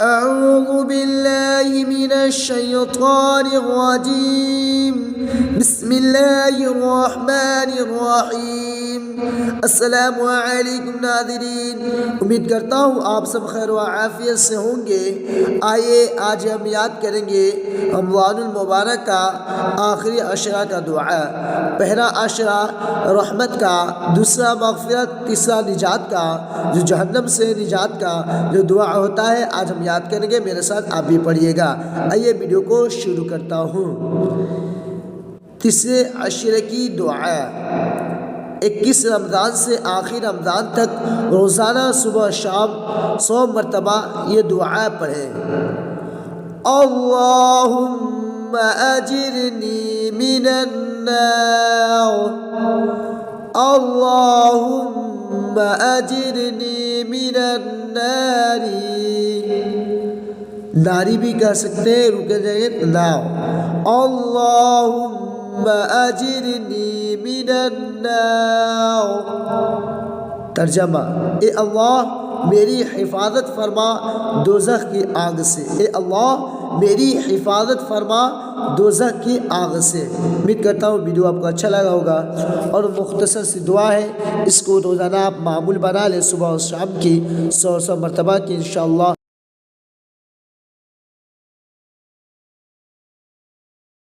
أعوذ بالله من الشيطان الرجيم بسم الله الرحمن الرحیم۔ السلام علیکم ناظرین، امید کرتا ہوں آپ سب خیر و عافیت سے ہوں گے۔ آئیے آج ہم یاد کریں گے رمضان المبارک کا آخری عشرہ کا دعا۔ پہلا عشرہ رحمت کا، دوسرا مغفرت، تیسرا نجات کا، جو جہنم سے نجات کا جو دعا ہوتا ہے آج ہم یاد کریں گے۔ میرے ساتھ آپ بھی پڑھیے گا۔ آئیے ویڈیو کو شروع کرتا ہوں۔ تیسرے عشرے کی دعا 21 رمضان سے آخر رمضان تک روزانہ صبح شام 100 مرتبہ یہ دعا پڑھیں۔ اللہم اجرنی من النار، اللہم اجرنی من النار۔ ناری بھی کہہ سکتے ہیں، رکے جائیں ناو۔ اللہم اجرنی من النار۔ ترجمہ: اے اللہ میری حفاظت فرما دوزخ کی آگ سے، اے اللہ میری حفاظت فرما دوزخ کی آگ سے۔ امید کرتا ہوں ویڈیو آپ کو اچھا لگا ہوگا، اور مختصر سی دعا ہے، اس کو روزانہ آپ معمول بنا لیں، صبح اور شام کی 100 مرتبہ کی انشاءاللہ